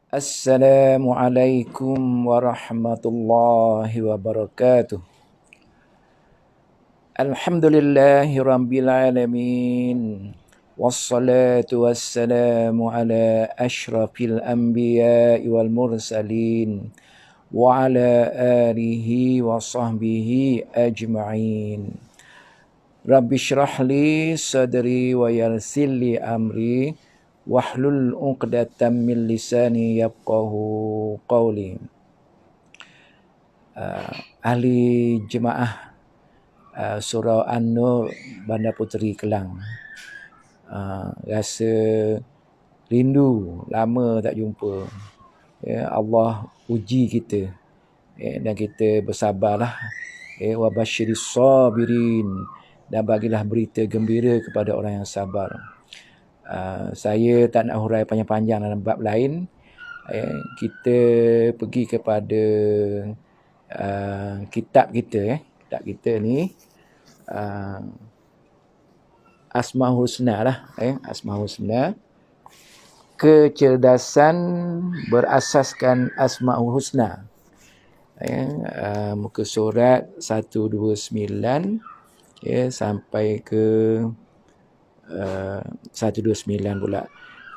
Assalamualaikum warahmatullahi wabarakatuh. Alhamdulillahi rabbil alamin. Wassalatu wassalamu ala ashrafil anbiya'i wal mursalin wa ala alihi wa sahbihi ajma'in. Rabbi shrah li sadri wa yassir li amri wahlul 'uqdatam min lisani yafqahu qawli. Ahli jemaah Surau An-Nur Bandar Puteri Kelang, rasa rindu, lama tak jumpa. Allah uji kita, dan kita bersabarlah. Wa basyiris sabirin, dan bagilah berita gembira kepada orang yang sabar. Saya tak nak hurai panjang-panjang dalam bab lain. Kita pergi kepada kitab kita. Kitab kita ni Asmaul Husna lah. Asmaul Husna. Kecerdasan berasaskan Asmaul Husna. Muka surat 129 sampai ke 129 pula.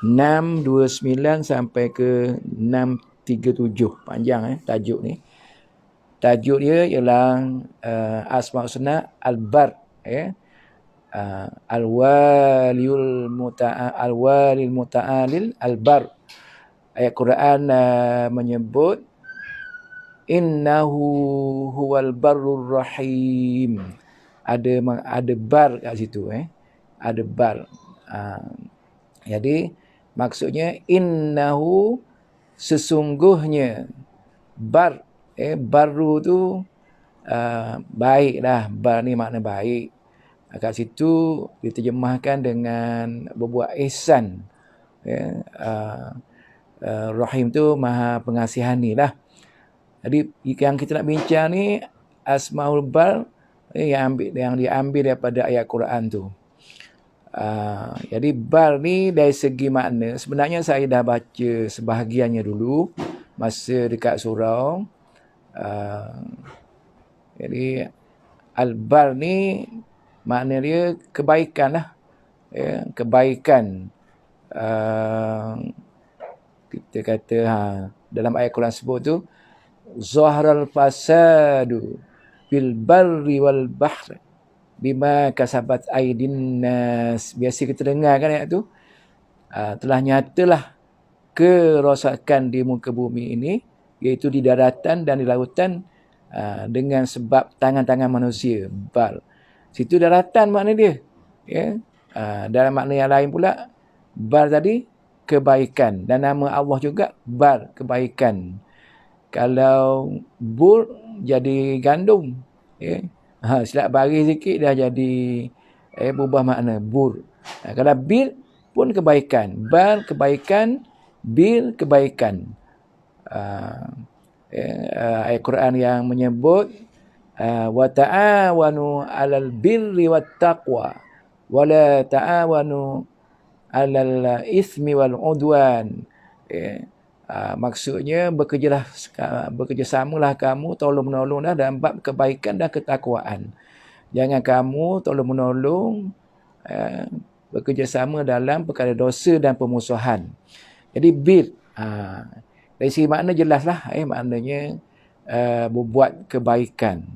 629 sampai ke 637. Panjang tajuk ni. Tajuk dia ialah Asmaul Husna Al-Bar, Al-Walil Muta'alil Al-Bar. Ayat Quran menyebut innahu huwal barrur rahim. Ada bar kat situ. Ada bar. Jadi maksudnya innahu, sesungguhnya, bar, baru tu baik dah. Bar ni makna baik. Kat situ diterjemahkan dengan berbuat ihsan. Rahim tu maha pengasihani lah. Jadi yang kita nak bincang ni Asmaul Bar, yang diambil daripada ayat Quran tu. Jadi bar ni dari segi makna, sebenarnya saya dah baca sebahagiannya dulu masa dekat surau. Jadi Al-Bar ni makna dia kebaikan lah. Kebaikan. Kita kata dalam ayat Quran sebut tu Zahral fasadu bil barri wal bahri bima kasabat aidin nas. Biasa kita dengar kan ayat tu. Telah nyatalah kerosakan di muka bumi ini, iaitu di daratan dan di lautan, dengan sebab tangan-tangan manusia. Bar. Situ daratan makna dia. Dalam makna yang lain pula, bar tadi kebaikan. Dan nama Allah juga Bar, kebaikan. Kalau bur jadi gandum. Silap baris sikit dah jadi berubah makna bur. Kalau bir pun kebaikan. Bar kebaikan, bir kebaikan. Ayat Quran yang menyebut wa ta'awanu 'alal birri wat taqwa wa la ta'awanu 'alal itsmi wal 'udwan. Maksudnya bekerjasamalah kamu, tolong-menolonglah dalam bab kebaikan dan ketakwaan. Jangan kamu tolong-menolong bekerjasama dalam perkara dosa dan pemusuhan. Jadi bir, dari segi makna jelaslah, maknanya berbuat kebaikan.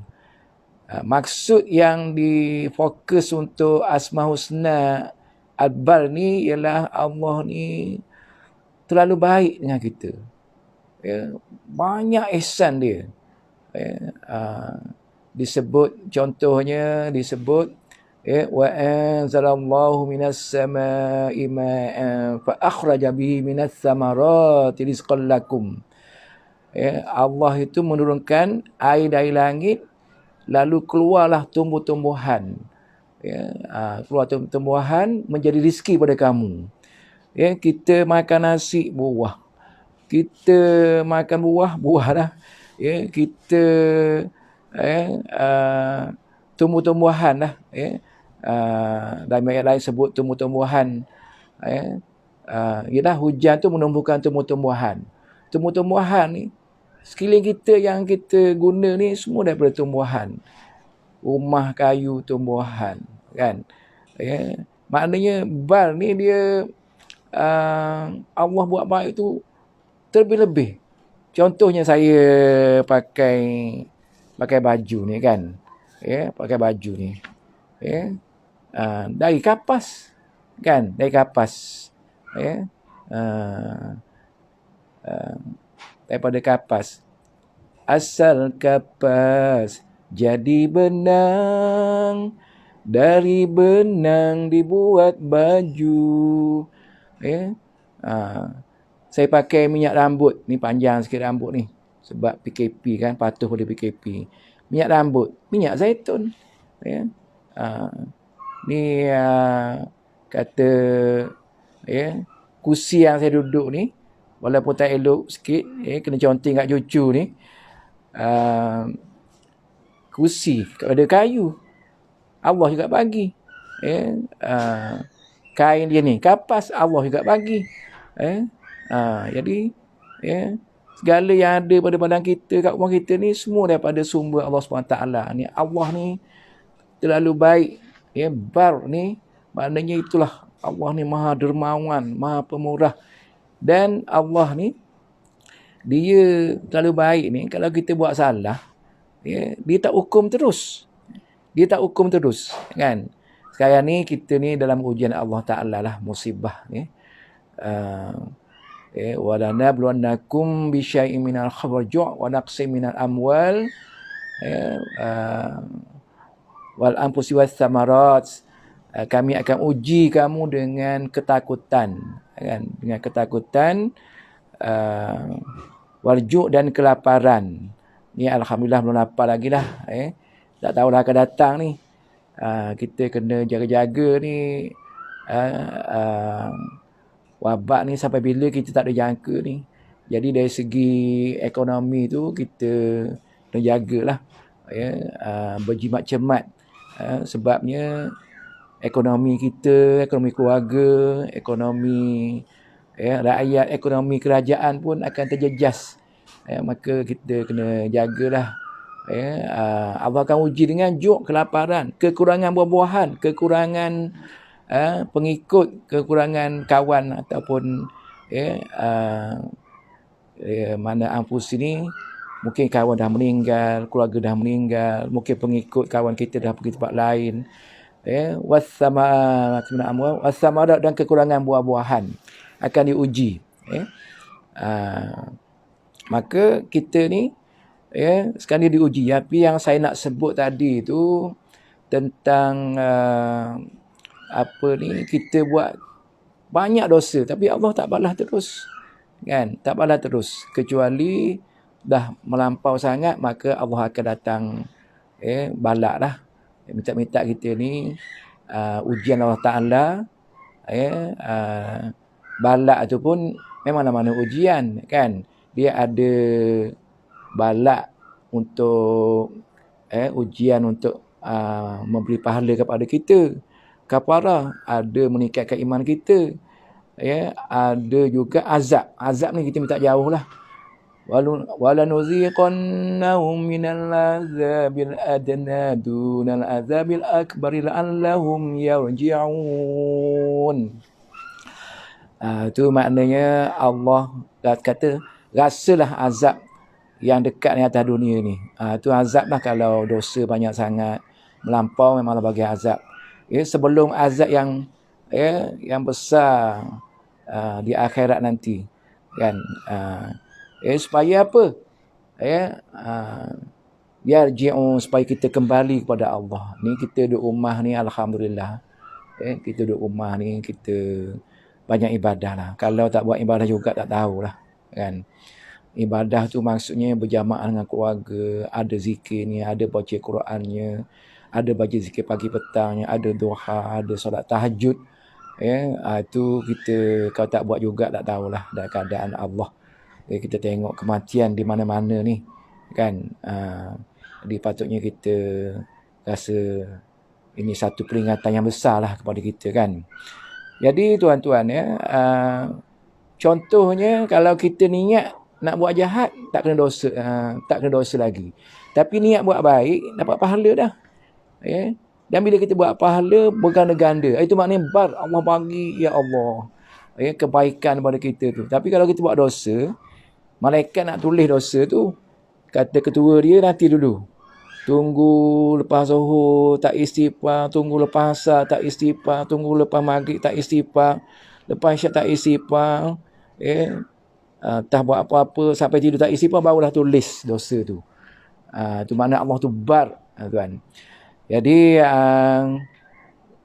Maksud yang difokus untuk Asmaul Husna Al-Bar ni ialah Allah ni terlalu baik dengan kita. Banyak ihsan dia. Contohnya disebut wa anzalallahu minas samaa'i ma'an fa akhraja bihi minas samarati rizqan lakum. Allah itu menurunkan air dari langit, lalu keluarlah tumbuh-tumbuhan. Keluar tumbuh-tumbuhan menjadi rezeki pada kamu. Kita makan nasi, buah. Kita makan buah dah. Kita tumbuh-tumbuhan lah. Dalam ayat lain sebut tumbuh-tumbuhan. Ialah hujan tu menumbuhkan tumbuh-tumbuhan. tumbuh-tumbuhan ni, sekeliling kita yang kita guna ni semua daripada tumbuhan. Rumah kayu tumbuhan, kan? Ya. Maknanya bal ni dia Allah buat baik tu terlebih-lebih. Contohnya saya pakai baju ni kan. Ya, pakai baju ni. Ya. Dari kapas. Kan? Dari kapas. Ya. Daripada kapas. Asal kapas jadi benang, dari benang dibuat baju. Ya. Saya pakai minyak rambut. Ni panjang sikit rambut ni. Sebab PKP kan, patuh pada PKP. Minyak rambut, minyak zaitun. Ya. Ni kata kursi yang saya duduk ni, walaupun tak elok sikit, kena conteng kat cucu ni. Kursi ada kayu. Allah juga bagi. Kain dia ni, kapas Allah juga bagi. Jadi segala yang ada pada badan kita, kat rumah kita ni, semua daripada sumber Allah SWT. Ni Allah ni terlalu baik. Bar ni maknanya itulah, Allah ni maha dermawan, maha pemurah. Dan Allah ni, dia terlalu baik ni, kalau kita buat salah, dia tak hukum terus. Dia tak hukum terus, kan? Sekarang ni kita ni dalam ujian Allah Ta'ala lah, musibah ni. وَلَنَبْلُوَنَّكُمْ بِشَيْءٍ مِنَ الْخَوْفِ wa naqsin minal amwal wal anfusi was samarat. Kami akan uji kamu dengan ketakutan, kan? Dengan ketakutan, walju' dan kelaparan. Ni alhamdulillah belum lapar lagi lah. Tak tahulah akan datang ni. Kita kena jaga-jaga ni. Wabak ni sampai bila kita tak ada jangka ni. Jadi dari segi ekonomi tu kita kena jagalah. Berjimat cermat. Sebabnya ekonomi kita, ekonomi keluarga, ekonomi rakyat, ekonomi kerajaan pun akan terjejas. Maka kita kena jagalah. Allah akan uji dengan juk, kelaparan, kekurangan buah-buahan, kekurangan pengikut, kekurangan kawan ataupun mana anfus ini, mungkin kawan dah meninggal, keluarga dah meninggal, mungkin pengikut kawan kita dah pergi tempat lain. Wassamarat dan kekurangan buah-buahan akan diuji. Maka kita ni sekarang ni diuji. Tapi yang saya nak sebut tadi tu tentang kita buat banyak dosa tapi Allah tak balas terus, kan? Tak balas terus, kecuali dah melampau sangat, maka Allah akan datang balak lah. Minta kita ni ujian Allah Ta'ala. Balak tu pun memang mana ujian, kan? Dia ada balak untuk ujian untuk memberi pahala kepada kita, kafarah, ada meningkatkan iman kita. Ada juga azab. Azab ni kita minta jauh lah. وَلَنُذِيقَنَّهُمْ مِنَ الْعَذَابِ الْأَدْنَى دُونَ الْعَذَابِ الْأَكْبَرِ لَعَلَّهُمْ يَرْجِعُونَ. Itu maknanya Allah kata, rasalah azab yang dekat di atas dunia ni. Itu azab lah kalau dosa banyak sangat, melampau, memanglah bagi azab. Sebelum azab yang besar di akhirat nanti, kan? Supaya apa? Yarji'un, supaya kita kembali kepada Allah. Ni kita duduk rumah ni, alhamdulillah. Kita duduk rumah ni, kita banyak ibadah lah. Kalau tak buat ibadah juga tak tahulah, kan? Ibadah tu maksudnya berjamaah dengan keluarga, ada zikirnya, ada baca Qurannya, ada baca zikir pagi petangnya, ada duha, ada solat tahajud. Itu kita kalau tak buat juga tak tahulah dah keadaan Allah. Kita tengok kematian di mana-mana ni, kan? Jadi patutnya kita rasa ini satu peringatan yang besar lah kepada kita, kan? Jadi tuan-tuan, contohnya kalau kita niat nak buat jahat tak kena dosa, tak kena dosa lagi. Tapi niat buat baik dapat pahala dah. Dan bila kita buat pahala berganda-ganda, itu maknanya bar Allah bagi, ya Allah, kebaikan pada kita tu. Tapi kalau kita buat dosa, malaikat nak tulis dosa tu, kata ketua dia, nanti dulu, tunggu lepas zuhur tak istighfar, tunggu lepas asar tak istighfar, tunggu lepas maghrib tak istighfar, lepas isyak tak istighfar, tak buat apa-apa sampai tidur tak istighfar, barulah tulis dosa tu. Itu makna Allah tu bar, tuan. Jadi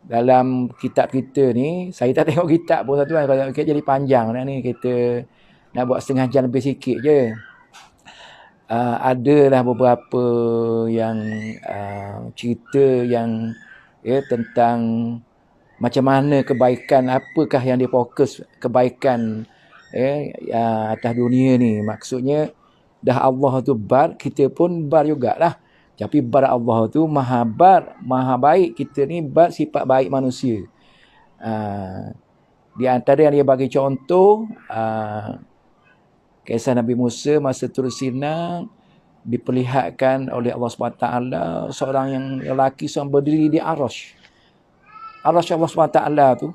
dalam kitab kita ni, saya tak tengok kitab pun tuan, kalau kita jadi panjang dah ni, kita nak buat setengah jam lebih sikit je. Adalah beberapa yang cerita yang tentang macam mana kebaikan, apakah yang difokus kebaikan atas dunia ni. Maksudnya dah Allah tu bar, kita pun bar jugalah. Tapi bar Allah tu maha bar, maha baik. Kita ni bar sifat baik manusia. Di antara yang dia bagi contoh, kisah Nabi Musa masa turun Sina, diperlihatkan oleh Allah SWT seorang yang lelaki seorang berdiri di Arash. Arash Allah SWT tu.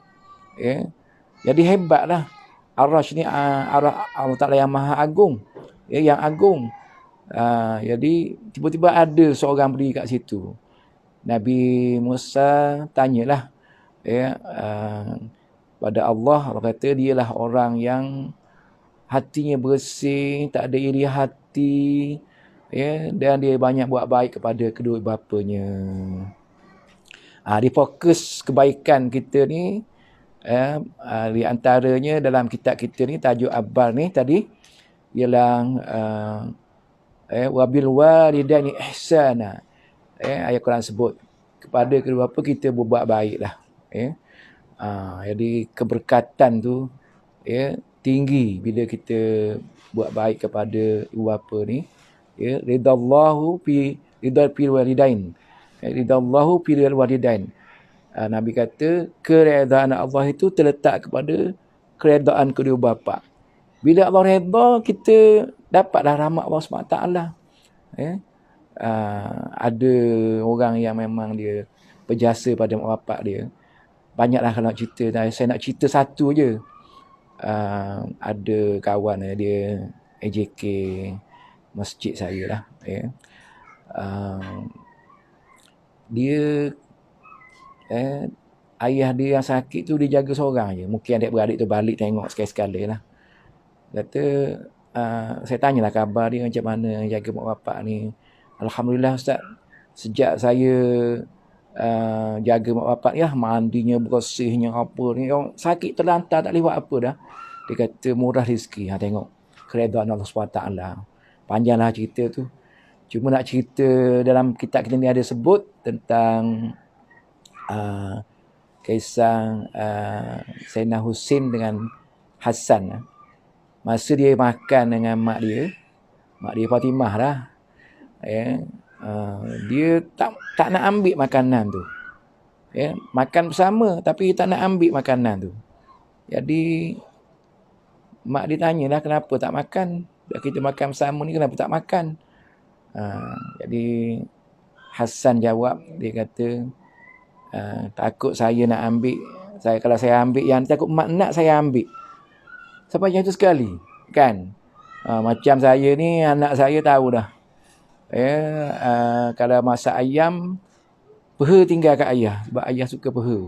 Jadi hebatlah. Arash ni Allah Ta'ala yang maha agung. Yang agung. Jadi tiba-tiba ada seorang berdiri kat situ. Nabi Musa tanyalah pada Allah. Allah kata dialah orang yang hatinya bersih, tak ada iri hati, dan dia banyak buat baik kepada kedua bapanya. Di fokus kebaikan kita ni, di antaranya dalam kitab kita ni, tajuk Abar ni tadi ialah wabil walidaini ihsana. Ayat Quran sebut kepada kedua bapa kita berbuat baiklah. Jadi keberkatan tu tinggi bila kita buat baik kepada ibu bapa ni. Ridallahu fi ridal walidain. Ridallahu fi ridal walidain. Nabi kata keredaan Allah itu terletak kepada keredaan kedua bapa. Bila Allah redha, kita dapatlah rahmat Allah SWT. Ada orang yang memang dia berjasa pada mak bapak dia. Banyaklah kalau nak cerita. Saya nak cerita satu je. Ada kawan dia AJK masjid saya lah. Dia ayah dia yang sakit tu dia jaga seorang je. Mungkin adik-beradik tu balik tengok sekali-sekali lah. Kata, saya tanyalah khabar dia macam mana jaga mak bapak ni. Alhamdulillah Ustaz, sejak saya jaga mak bapak ni, mandinya, bersihnya, apa ni, sakit terlantar tak boleh buat apa dah. Dia kata murah rezeki. Tengok keredaan Allah SWT. Panjanglah cerita tu. Cuma nak cerita dalam kitab kita ni ada sebut tentang kisah Sayyidina Husin dengan Hasan. Masa dia makan dengan mak dia Fatimah lah. Dia tak nak ambil makanan tu. Makan bersama tapi tak nak ambil makanan tu. Jadi mak dia tanyalah kenapa tak makan. Dah kita makan bersama ni kenapa tak makan? Jadi Hasan jawab, dia kata takut saya nak ambil. Kalau saya ambil yang takut mak nak saya ambil. Sampai macam tu sekali kan. Macam saya ni, anak saya tahu dah. Kalau masak ayam, peha tinggal kat ayah sebab ayah suka peha.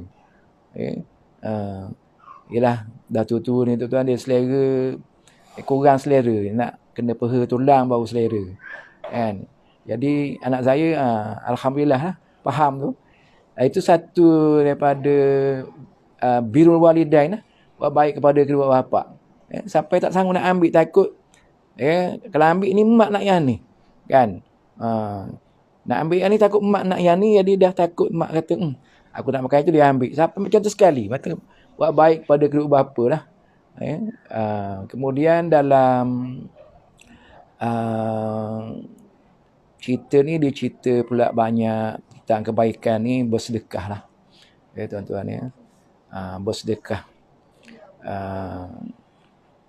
Yelah, dah tua-tua ni tuan-tuan, dia selera kurang selera, nak kena peha tulang baru selera kan. Jadi anak saya alhamdulillah lah, faham tu. Itu satu daripada birrul walidain lah, buat baik kepada kedua bapa. Sampai tak sanggup nak ambil, takut kalau ambil ni mak nak yang ni kan. Nak ambil yang ni takut mak nak yang ni, jadi dah takut mak kata aku nak makan itu, dia ambil. Sampai macam tu sekali. Maka buat baik pada kedua bapa lah. Kemudian dalam cerita ni dia cerita pula banyak tentang kebaikan ni, bersedekah lah tuan-tuan ya. Bersedekah.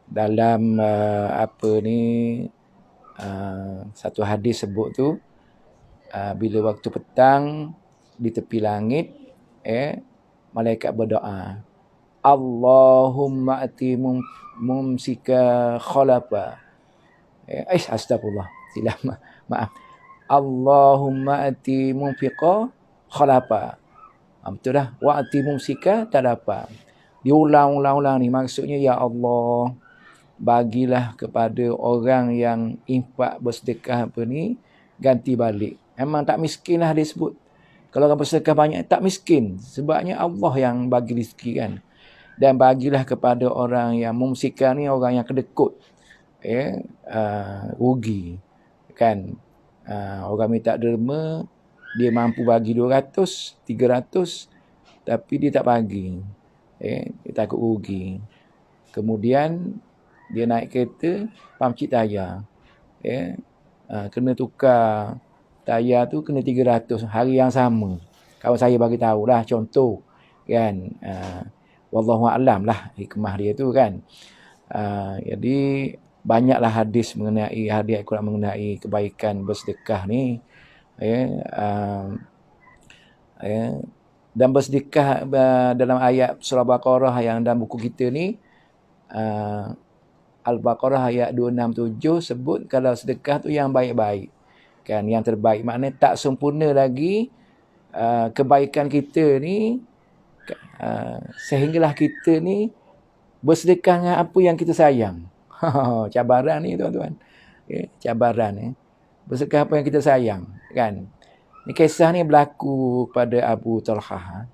dalam satu hadis sebut tu, bila waktu petang di tepi langit, malaikat berdoa, Allahumma ati mumsika khalafa. Astagfirullah, silap, maaf. Allahumma ati mumfiqa khalafa. Betul dah. Wa ati mumsika talafa. Diulang-ulang ni maksudnya, ya Allah, bagilah kepada orang yang infak bersedekah ganti balik. Memang tak miskin lah dia sebut. Kalau orang bersedekah banyak, tak miskin. Sebabnya Allah yang bagi rezeki kan. Dan bagilah kepada orang yang mumsika ni, orang yang kedekut. Rugi. Kan. Orang minta derma, dia mampu bagi 200, 300, tapi dia tak bagi. Dia takut rugi. Kemudian dia naik kereta, pamcik tayar. Kena tukar tayar tu, kena 300 hari yang sama. Kawan saya bagi tahu lah, contoh kan. Wallahu a'lam lah hikmah dia tu kan. Jadi banyaklah hadis Al-Quran mengenai kebaikan bersedekah ni. Dan bersedekah dalam ayat surah Baqarah yang dalam buku kita ni, Al-Baqarah ayat 267 sebut kalau sedekah tu yang baik-baik. Kan, yang terbaik. Maknanya tak sempurna lagi kebaikan kita ni, sehinggalah kita ni bersedekah dengan apa yang kita sayang. Cabaran ni tuan-tuan. Cabaran ni. Bersedekah apa yang kita sayang. Kan. Ni kisah ni berlaku pada Abu Talhah.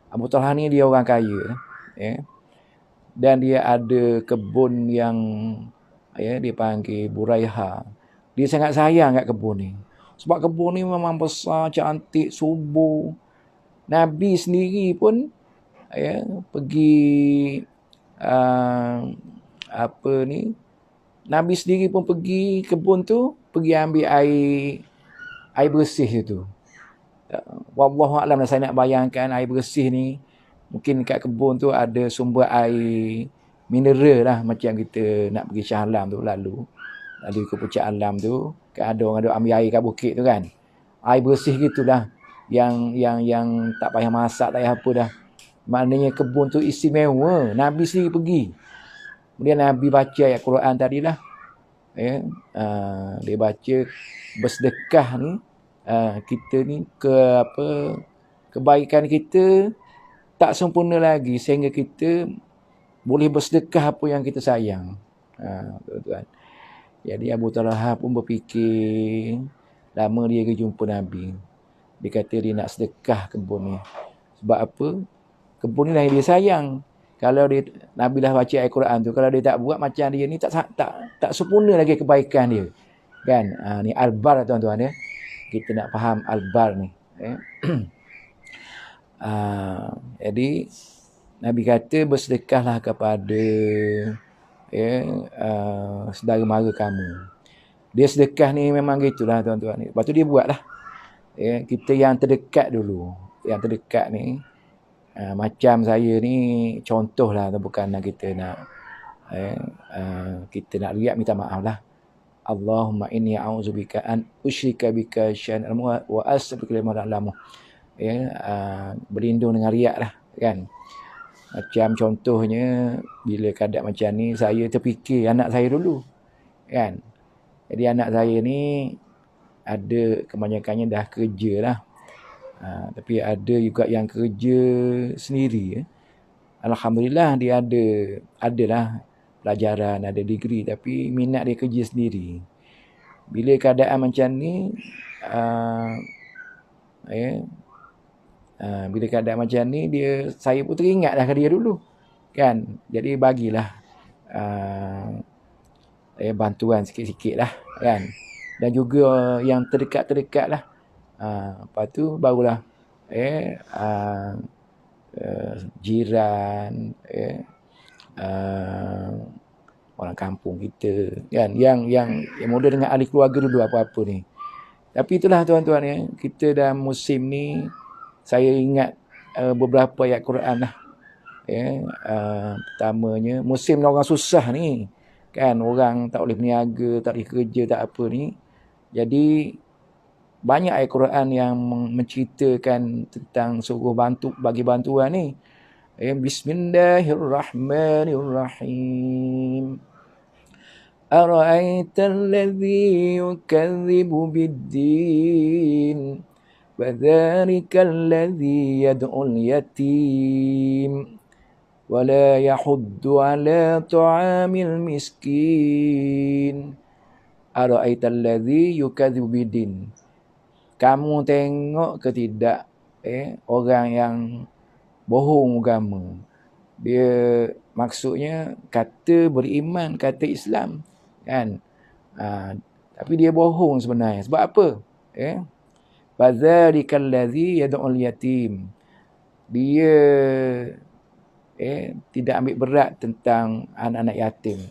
Abu Talhah ni dia orang kaya. Dan dia ada kebun yang dia panggil Buraiha. Dia sangat sayang kat kebun ni. Sebab kebun ni memang besar, cantik, subur. Nabi sendiri pun pergi Nabi sendiri pun pergi kebun tu, pergi ambil air bersih tu. Wallahu a'lam, saya nak bayangkan air bersih ni, mungkin kat kebun tu ada sumber air mineral lah, macam kita nak pergi Shah Alam tu, lalu ke Puncak Alam tu, kan ada orang ambil air kat bukit tu kan. Air bersih gitulah, yang tak payah masak, tak payah apa dah. Maknanya kebun tu istimewa. Nabi sendiri pergi. Kemudian Nabi baca ayat Quran tadilah. Dia baca bersedekah ni, kita ni kebaikan kita tak sempurna lagi sehingga kita boleh bersedekah apa yang kita sayang. Tuan-tuan. Jadi Abu Talhah pun berfikir, lama dia jumpa Nabi. Dia kata dia nak sedekah kebun ni. Sebab apa? Kebun ni lah yang dia sayang. Kalau Nabi dah baca ayat Quran tu, kalau dia tak buat macam dia ni, tak sempurna lagi kebaikan dia. Kan? Ni al-bar tuan-tuan ya. Kita nak faham al-bar ni. Jadi Nabi kata bersedekahlah kepada saudara mara kamu. Dia sedekah ni memang gitulah tuan-tuan. Lepas tu dia buatlah. Kita yang terdekat dulu. Yang terdekat ni, macam saya ni contohlah, bukan kita nak riak, minta maaf lah. Allahumma inni a'udzubika an usyrika bika syai'an wa astaghfiruka lima ta'lamu. Berlindung dengan riak lah kan. Macam contohnya bila keadaan macam ni, saya terfikir anak saya dulu kan. Jadi anak saya ni ada kebanyakannya dah kerja lah. Tapi ada juga yang kerja sendiri. Alhamdulillah dia adalah pelajaran, ada degree, tapi minat dia kerja sendiri. Bila keadaan macam ni, bila keadaan macam ni, saya pun teringat dah ke dia dulu kan. Jadi bagilah bantuan sikit-sikit lah kan. Dan juga yang terdekat-terdekat lah. Lepas tu barulah jiran, orang kampung kita kan, yang mula dengan ahli keluarga dulu apa-apa ni. Tapi itulah tuan-tuan ya, kita dalam musim ni, saya ingat beberapa ayat Quran lah Pertamanya musim orang susah ni, kan, orang tak boleh berniaga, tak boleh kerja, tak apa ni. Jadi banyak ayat Quran yang menceritakan tentang suruh bagi bantuan ni. Bismillahirrahmanirrahim. Ara'aital ladzi yukadzibu bid-din fadzalikal ladzi yad'ul yatim wala yahuddu ala ta'amil miskin. Ara'aital ladzi yukadzibu bid-din. Kamu tengok ke tidak orang yang bohong agama. Dia maksudnya kata beriman, kata Islam, kan. Tapi dia bohong sebenarnya. Sebab apa? Fadzalikal ladzi yad'ul yatim. Dia tidak ambil berat tentang anak-anak yatim.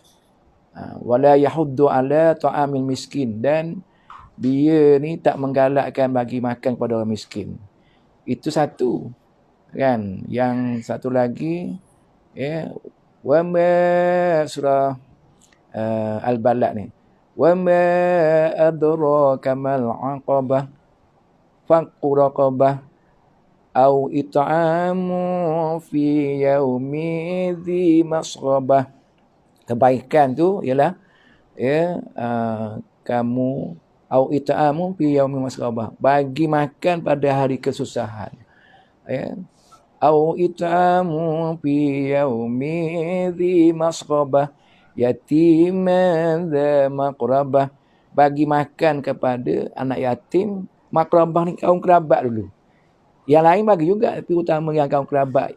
Wala yahuddu ala ta'amil miskin, dan dia ni tak menggalakkan bagi makan kepada orang miskin. Itu satu, kan. Yang satu lagi wa ma surah Al-Balad ni, wa ma adraka mal aqabah faqu raqabah au it'amu fi yaumi dzi masghabah. Kebaikan tu ialah kamu au it'amu fi yaumi masghabah, bagi makan pada hari kesusahan. Au it'amu fi yaumi dzi masghabah yatiman dza maqrabah, bagi makan kepada anak yatim. Maqrabah ni kaum kerabat dulu. Yang lain bagi juga, tapi utama yang kaum kerabat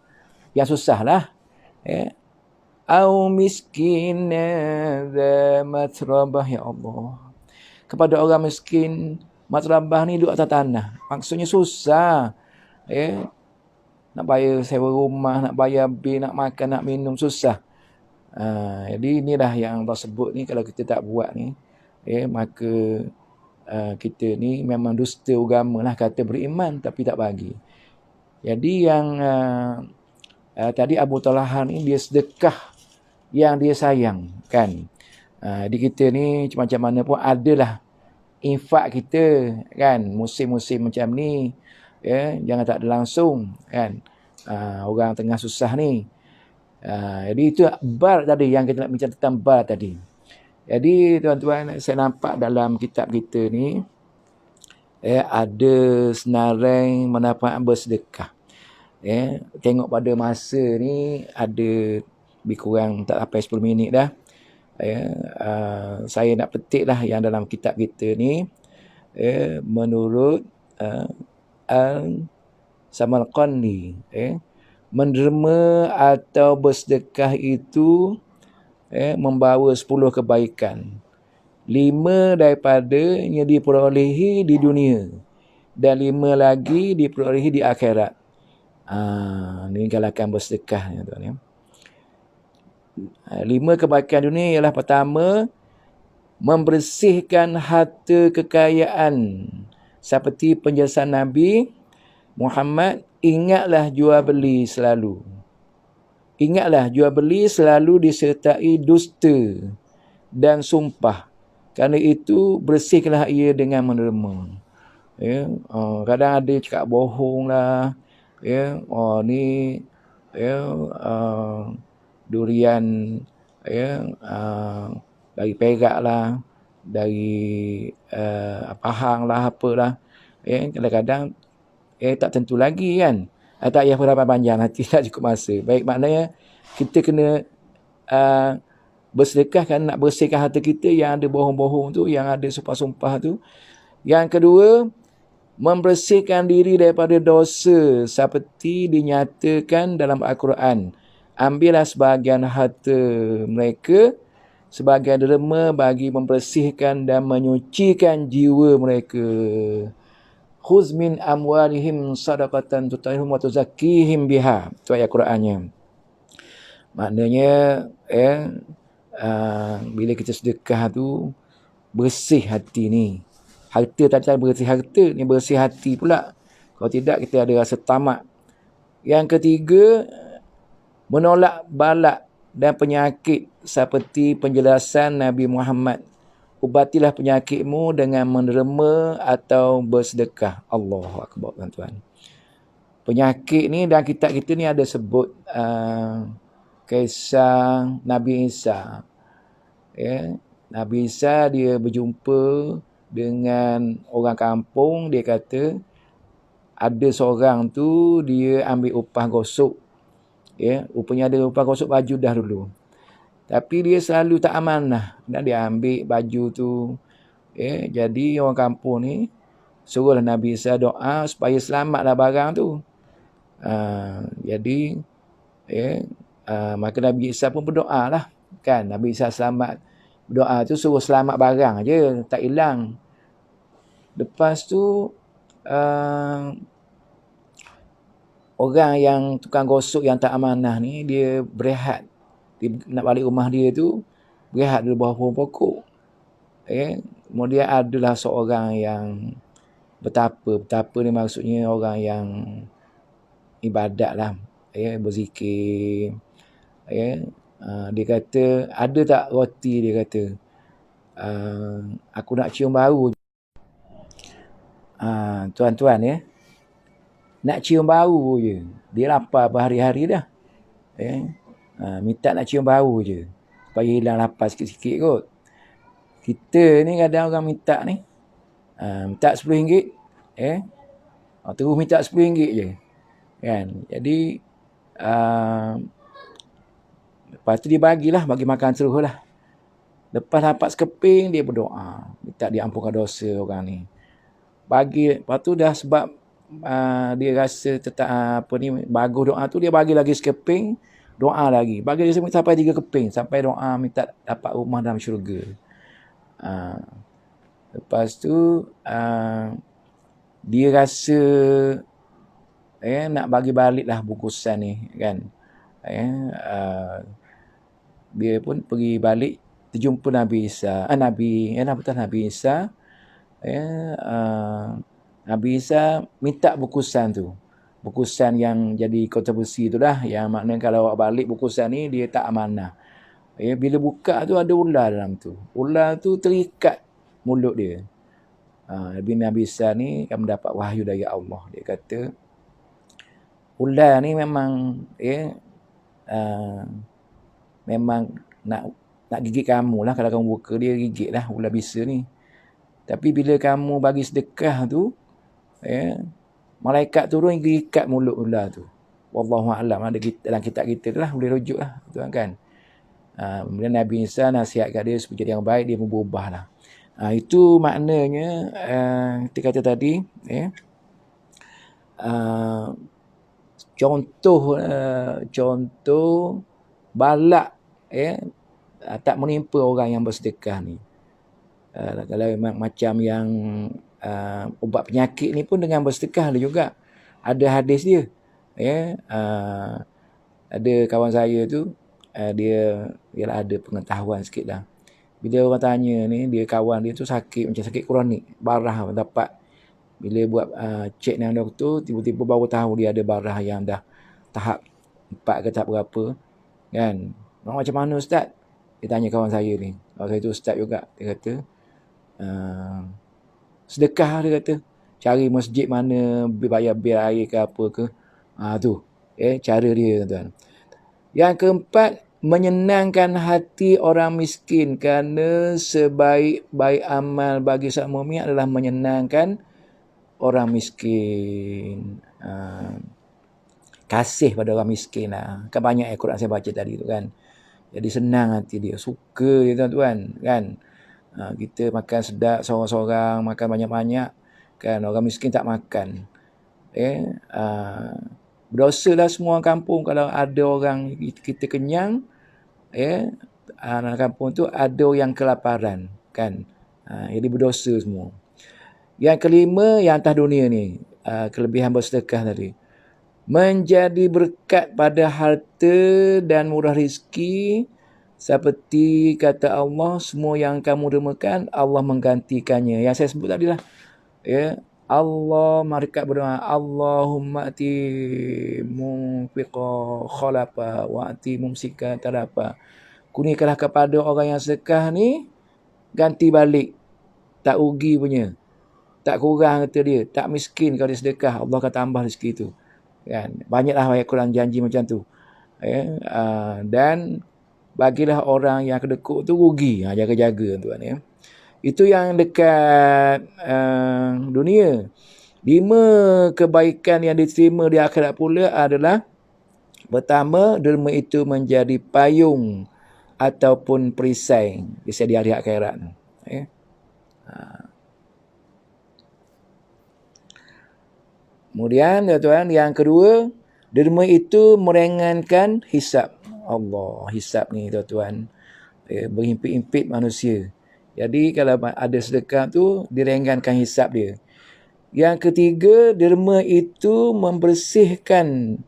yang susah lah. Au miskin dza matrabah, ya Allah. Kepada orang miskin, matrabah ni duduk atas tanah. Maksudnya susah. Nak bayar sewa rumah, nak bayar bil, nak makan, nak minum, susah. Jadi inilah yang Allah sebut ni, kalau kita tak buat ni, maka kita ni memang dusta agama lah, kata beriman tapi tak bagi. Jadi yang tadi Abu Talha ni, dia sedekah yang dia sayang, kan. Jadi kita ni macam mana pun adalah infak kita, kan. Musim-musim macam ni, jangan tak ada langsung, kan. Orang tengah susah ni. Jadi itu bar tadi yang kita nak bincang tentang bar tadi. Jadi tuan-tuan, saya nampak dalam kitab kita ni ada senarai manfaat bersedekah. Tengok pada masa ni ada lebih kurang tak sampai 10 minit dah. Saya nak petik lah yang dalam kitab kita ni. Menurut Al-Samarqandi, menderma atau bersedekah itu membawa 10 kebaikan. 5 daripadanya diperolehi di dunia, dan 5 lagi diperolehi di akhirat. Ini galakkan bersedekah, tuan-tuan. 5 kebaikan dunia ialah: pertama, membersihkan harta kekayaan. Seperti penjelasan Nabi Muhammad, ingatlah jual beli selalu. Ingatlah jual beli selalu disertai dusta dan sumpah. Kerana itu bersihkanlah ia dengan menderma. Kadang ada cakap bohong lah. Ni durian dari Perak lah, dari Pahang lah, apalah. Kadang-kadang tak tentu lagi, kan. Tak payah berapa panjang, nanti tak cukup masa. Baik, maknanya kita kena bersedekah, kan, nak bersihkan harta kita yang ada bohong-bohong tu, yang ada sumpah-sumpah tu. Yang kedua, membersihkan diri daripada dosa seperti dinyatakan dalam Al-Quran. Ambillah sebahagian harta mereka sebagai derma bagi membersihkan dan menyucikan jiwa mereka. Khuz min amwalihim sadaqatan tutahhiruhum wa tuzakkihim biha. Itu ayat Qurannya. Maknanya bila kita sedekah tu, bersih hati ni. Harta tadi bersih harta, ni bersih hati pula. Kalau tidak, kita ada rasa tamak. Yang ketiga, menolak balak dan penyakit seperti penjelasan Nabi Muhammad. Ubatilah penyakitmu dengan menderma atau bersedekah. Allahu Akbar, tuan-tuan. Penyakit ni dalam kitab kita ni ada sebut kisah Nabi Isa. Ya, Nabi Isa dia berjumpa dengan orang kampung, dia kata ada seorang tu dia ambil upah gosok. Ya, rupanya ada upah gosok baju dah dulu. Tapi dia selalu tak amanah. Dan dia ambil baju tu. Ya, jadi orang kampung ni suruhlah Nabi Isa doa supaya selamatlah barang tu. Jadi maka Nabi Isa pun berdoa lah. Kan, Nabi Isa selamat. Doa tu suruh selamat barang aja, tak hilang. Lepas tu orang yang tukang gosok yang tak amanah ni, dia berehat. Dia nak balik rumah dia tu, berehat di bawah pohon pokok. Kemudian adalah seorang yang betapa ni maksudnya orang yang ibadat lah, berzikir. Dia kata, ada tak roti, dia kata. Aku nak cium bau. Tuan-tuan ya, nak cium bau je. Dia lapar berhari-hari dah. Minta nak cium bau je. Supaya hilang lapar sikit-sikit kot. Kita ni kadang orang minta ni. Minta RM10. Terus minta RM10 je. Kan? Jadi, lepas tu dia bagilah, bagi makan terus lah. Lepas dapat sekeping, dia berdoa. Minta diampunkan dosa orang ni. Lepas tu dah sebab dia rasa bagus doa tu, dia bagi lagi sekeping, doa lagi. Bagi dia sampai 3 keping, sampai doa minta dapat rumah dalam syurga. Lepas tu, dia rasa nak bagi balik lah bungkusan ni, kan. Dia pun pergi balik, terjumpa Nabi Isa. Nabi Isa. Nabi Isa minta bungkusan tu. Bungkusan yang jadi kontroversi tu lah. Yang maknanya kalau awak balik bungkusan ni, dia tak amanah. Bila buka tu ada ular dalam tu. Ular tu terikat mulut dia. Nabi Isa ni akan mendapat wahyu dari Allah. Dia kata, ular ni memang memang nak gigit kamu lah. Kalau kamu buka, dia gigit lah ular bisa ni. Tapi bila kamu bagi sedekah tu, malaikat turun ikat mulut ular tu. Wallahu a'lam. Ada dalam kitab kita tu lah, boleh rujuk lah, tuan kan. Kemudian Nabi Isa nasihat kat dia supaya jadi yang baik, dia pun berubah lah. Itu maknanya kita kata tadi, contoh balak tak menimpa orang yang bersedekah ni. Kalau macam yang ubat penyakit ni pun dengan bersedekah juga. Ada hadis dia. Ada kawan saya tu, dia ada pengetahuan sikit lah. Bila orang tanya ni, dia kawan dia tu sakit, macam sakit kronik, barah dapat. Bila buat cek dengan doktor, tiba-tiba baru tahu dia ada barah yang dah tahap 4 ke tahap berapa. Kan? Macam mana Ustaz? Dia tanya kawan saya ni. Kawan saya tu Ustaz juga. Dia kata, sedekah, dia kata. Cari masjid mana, bayar bil air ke apa ke. Tu. Cara dia, tuan-tuan. Yang keempat, menyenangkan hati orang miskin, kerana sebaik-baik amal bagi seorang mukmin adalah menyenangkan orang miskin. Kasih pada orang miskin lah. Kan banyak Quran saya baca tadi tu kan. Jadi senang hati dia, suka dia, tuan-tuan, kan. Kita makan sedap seorang-seorang, makan banyak-banyak, kan. Orang miskin tak makan. Berdosa lah semua kampung kalau ada orang kita kenyang, dalam kampung tu ada yang kelaparan, kan. Jadi berdosa semua. Yang kelima, yang atas dunia ni, kelebihan bersedekah tadi, menjadi berkat pada harta dan murah rezeki, seperti kata Allah, semua yang kamu dermakan Allah menggantikannya. Yang saya sebut tadi lah, Allah, mereka berdoa, Allahumma ati munfiqa khalafa wa ati mumsika talafa. Kurniakanlah kepada orang yang sedekah ni ganti balik, tak rugi punya, tak kurang kata dia, tak miskin kalau dia sedekah, Allah akan tambah rezeki tu. Kan? Banyaklah ayat Quran janji macam tu. Dan bagilah orang yang kedekut tu rugi. Jaga-jaga tuan ya. Itu yang dekat dunia. 5 kebaikan yang diterima di akhirat pula adalah, pertama, derma itu menjadi payung ataupun perisai di hari akhirat. Kemudian tuan, yang kedua, derma itu meringankan hisab. Allah, hisab ni tuan, berimpit-impit manusia. Jadi kalau ada sedekah tu, diringankan hisab dia. Yang ketiga, derma itu membersihkan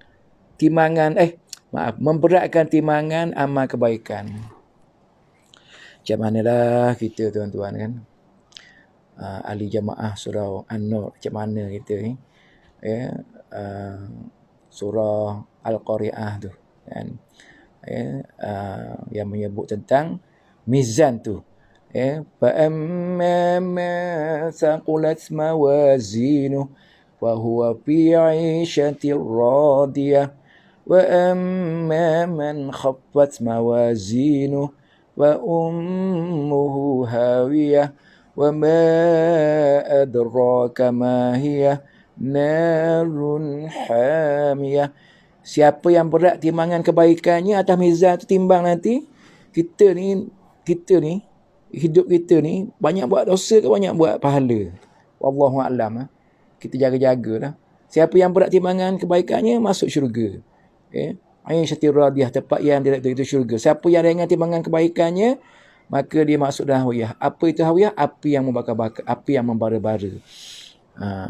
memberatkan timbangan amal kebaikan. Macam manalah kita tuan-tuan kan, ahli jamaah surah An-Nur, macam mana kita ni, surah Al-Qari'ah tu kan, yang menyebut tentang mizan tu. فَأَمَّا مَا ثَقُلَتْ مَوَازِينُهُ فَهُوَ فِي عِيشَةٍ رَاضِيَةٍ وَأَمَّا مَنْ خَفَّتْ مَوَازِينُهُ فَأُمُّهُ هَاوِيَةٌ وَمَا أَدْرَاكَ مَا هِيَهْ نَارٌ حَامِيَةٌ. Siapa yang berat timbangan kebaikannya atas mizan tu, timbang nanti, kita ni hidup kita ni banyak buat dosa ke banyak buat pahala? Wallahu a'lam. Kita jaga-jagalah. Siapa yang berat timbangan kebaikannya masuk syurga. Aisyatir radiyah, tempat yang direct itu syurga. Siapa yang ringan timbangan kebaikannya, maka dia masuk dalam hawiyah. Apa itu hawiyah? Api yang membakar-bakar, api yang membara-bara.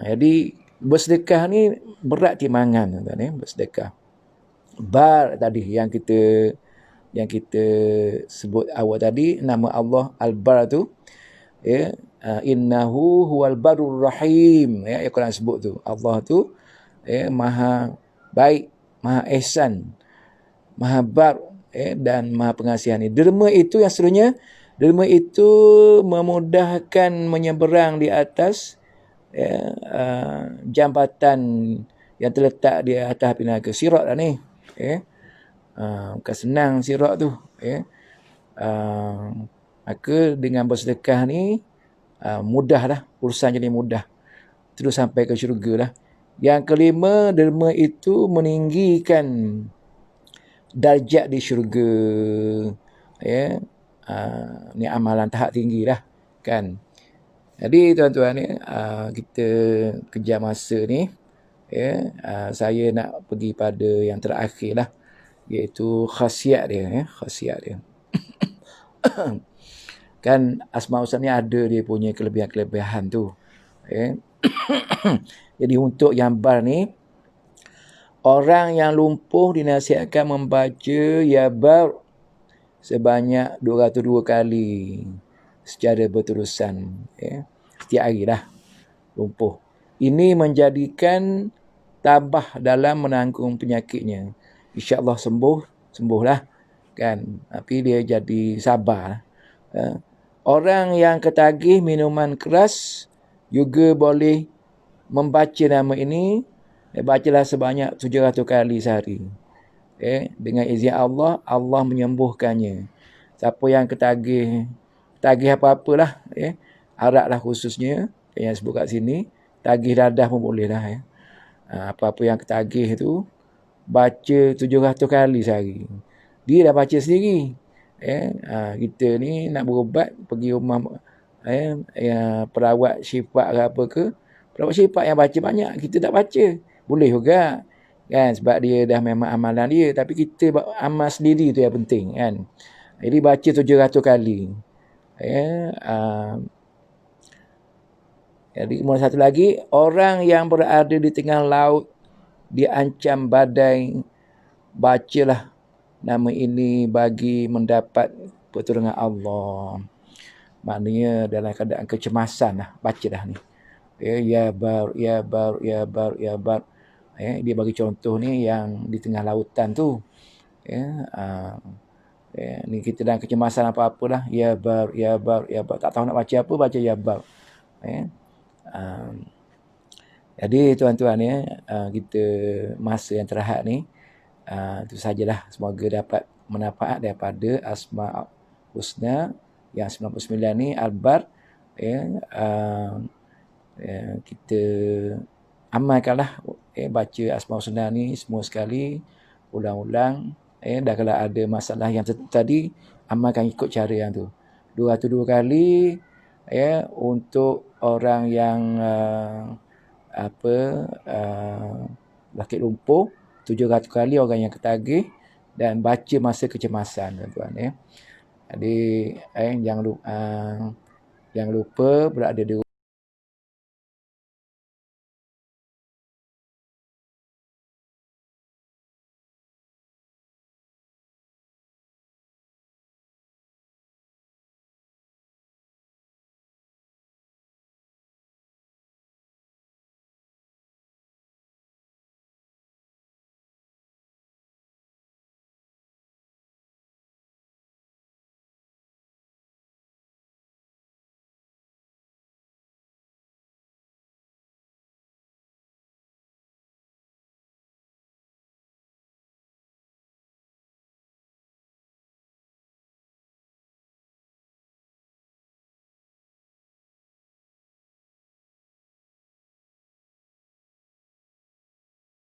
Jadi bersedekah ni berat timbangan tuan-tuan, bersedekah. Bar tadi yang kita sebut awal tadi, nama Allah Al-Bar tu, innahu huwal barur rahim, yang Quran sebut tu. Allah tu maha baik, maha ihsan, maha bar, dan maha pengasihan. Derma itu yang seterusnya, derma itu memudahkan menyeberang di atas jambatan yang terletak di atas api neraka. Sirat lah ni. Bukan senang sirat tu. Maka dengan bersedekah ni, mudah lah. Urusan jadi mudah. Terus sampai ke syurga lah. Yang kelima, derma itu meninggikan darjat di syurga. Ni amalan tahap tinggi lah. Kan? Jadi tuan-tuan ni, kita kejar masa ni. Saya nak pergi pada yang terakhir lah, iaitu khasiat dia. Khasiat dia. Kan Asmaul Husna ni ada dia punya kelebihan-kelebihan tu. Jadi untuk yang bar ni, orang yang lumpuh dinasihatkan membaca ya bar sebanyak 202 kali secara berterusan. Setiap hari lah lumpuh. Ini menjadikan tabah dalam menanggung penyakitnya. InsyaAllah sembuhlah. Kan? Tapi dia jadi sabar. Orang yang ketagih minuman keras juga boleh membaca nama ini. Bacalah sebanyak 700 kali sehari. Dengan izin Allah, Allah menyembuhkannya. Siapa yang ketagih apa-apalah, arak lah khususnya, yang sebut kat sini, tagih dadah pun boleh lah. Apa-apa yang ketagih tu, baca 700 kali sehari. Dia dah baca sendiri. Kita ni nak berubat, pergi rumah perawat syifa ke apa ke, perawat syifa yang baca banyak, kita tak baca. Boleh juga. Kan? Sebab dia dah memang amalan dia. Tapi kita amal sendiri tu yang penting. Kan? Jadi baca 700 kali. Jadi kemudian satu lagi, orang yang berada di tengah laut diancam badai, bacalah nama ini bagi mendapat pertolongan Allah. Maknanya dalam keadaan kecemasan lah, baca dah ni. Ya bar, ya bar, ya bar, ya bar. Dia bagi contoh ni yang di tengah lautan tu. Ya, ni kita dalam kecemasan apa-apa lah. Ya bar, ya bar, ya bar. Tak tahu nak baca apa, baca ya bar. Uh, jadi tuan-tuan ya, kita masa yang terhad ni, itu sajalah. Semoga dapat manfaat daripada Asma' Husna yang 99 ni, Al-Bar. Kita amalkanlah baca Asma' Husna ni semua sekali, ulang-ulang. Dan kalau ada masalah yang tadi, amalkan ikut cara yang tu. 202 kali untuk orang yang sakit lumpuh, 700 kali orang yang ketagih, dan baca masa kecemasan, tuan-tuan. Jadi jangan lupa berada di